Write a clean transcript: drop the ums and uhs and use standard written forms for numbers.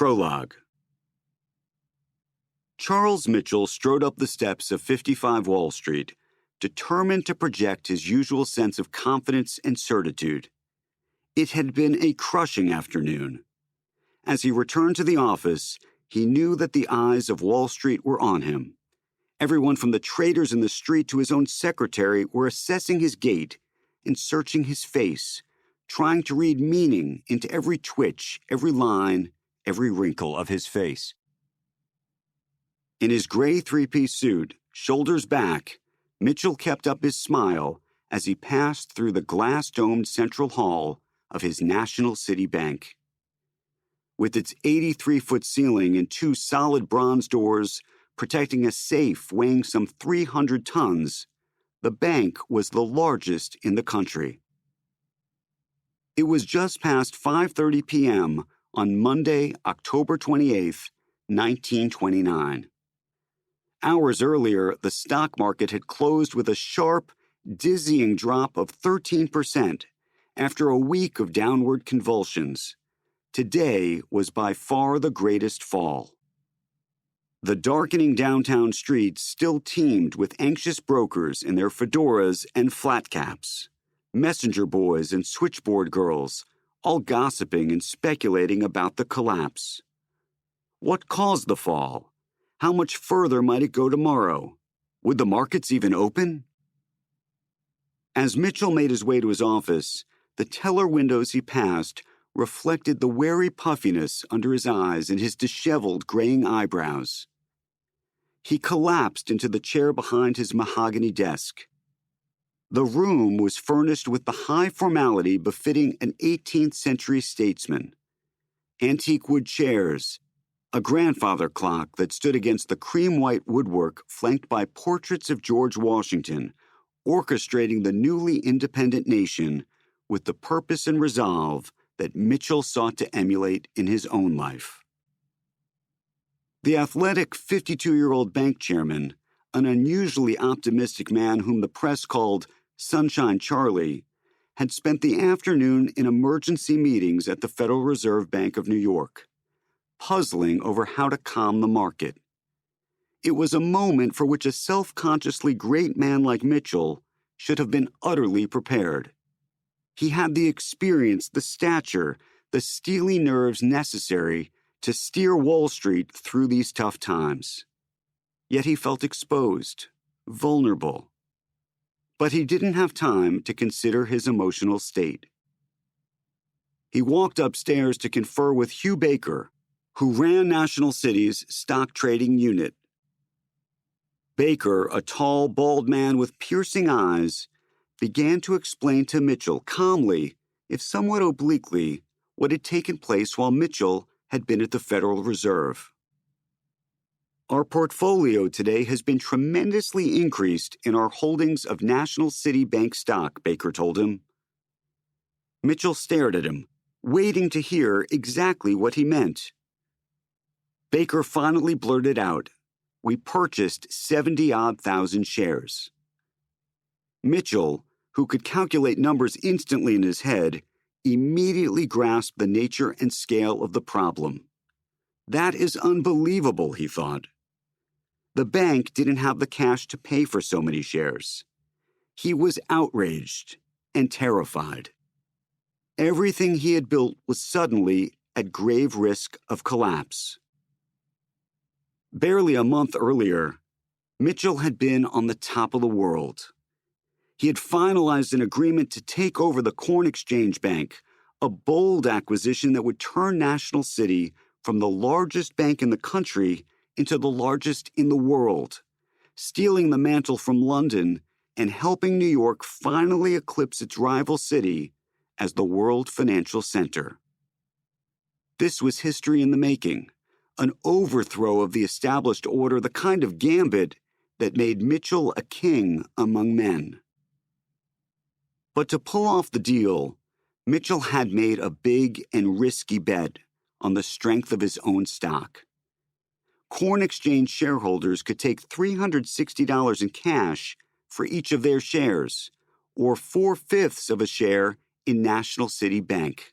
Prologue. Charles Mitchell strode up the steps of 55 Wall Street, determined to project his usual sense of confidence and certitude. It had been a crushing afternoon. As he returned to the office, he knew that the eyes of Wall Street were on him. Everyone from the traders in the street to his own secretary were assessing his gait and searching his face, trying to read meaning into every twitch, every line, every wrinkle of his face. In his gray three-piece suit, shoulders back, Mitchell kept up his smile as he passed through the glass-domed central hall of his National City Bank. With its 83-foot ceiling and two solid bronze doors protecting a safe weighing some 300 tons, the bank was the largest in the country. It was just past 5:30 p.m. on Monday, October 28, 1929. Hours earlier, the stock market had closed with a sharp, dizzying drop of 13% after a week of downward convulsions. Today was by far the greatest fall. The darkening downtown streets still teemed with anxious brokers in their fedoras and flat caps, messenger boys and switchboard girls, all gossiping and speculating about the collapse. What caused the fall? How much further might it go tomorrow? Would the markets even open? As Mitchell made his way to his office, the teller windows he passed reflected the wary puffiness under his eyes and his disheveled, graying eyebrows. He collapsed into the chair behind his mahogany desk. The room was furnished with the high formality befitting an 18th century statesman. Antique wood chairs, a grandfather clock that stood against the cream-white woodwork flanked by portraits of George Washington, orchestrating the newly independent nation with the purpose and resolve that Mitchell sought to emulate in his own life. The athletic 52-year-old bank chairman, an unusually optimistic man whom the press called Sunshine Charlie, had spent the afternoon in emergency meetings at the Federal Reserve Bank of New York, puzzling over how to calm the market. It was a moment for which a self-consciously great man like Mitchell should have been utterly prepared. He had the experience, the stature, the steely nerves necessary to steer Wall Street through these tough times. Yet he felt exposed, vulnerable. But he didn't have time to consider his emotional state. He walked upstairs to confer with Hugh Baker, who ran National City's stock trading unit. Baker, a tall, bald man with piercing eyes, began to explain to Mitchell calmly, if somewhat obliquely, what had taken place while Mitchell had been at the Federal Reserve. Our portfolio today has been tremendously increased in our holdings of National City Bank stock, Baker told him. Mitchell stared at him, waiting to hear exactly what he meant. Baker finally blurted out, "We purchased 70-odd thousand shares." Mitchell, who could calculate numbers instantly in his head, immediately grasped the nature and scale of the problem. That is unbelievable, he thought. The bank didn't have the cash to pay for so many shares. He was outraged and terrified. Everything he had built was suddenly at grave risk of collapse. Barely a month earlier, Mitchell had been on the top of the world. He had finalized an agreement to take over the Corn Exchange Bank, a bold acquisition that would turn National City from the largest bank in the country into the largest in the world, stealing the mantle from London and helping New York finally eclipse its rival city as the world financial center. This was history in the making, an overthrow of the established order, the kind of gambit that made Mitchell a king among men. But to pull off the deal, Mitchell had made a big and risky bet on the strength of his own stock. Corn Exchange shareholders could take $360 in cash for each of their shares, or 4/5 of a share in National City Bank.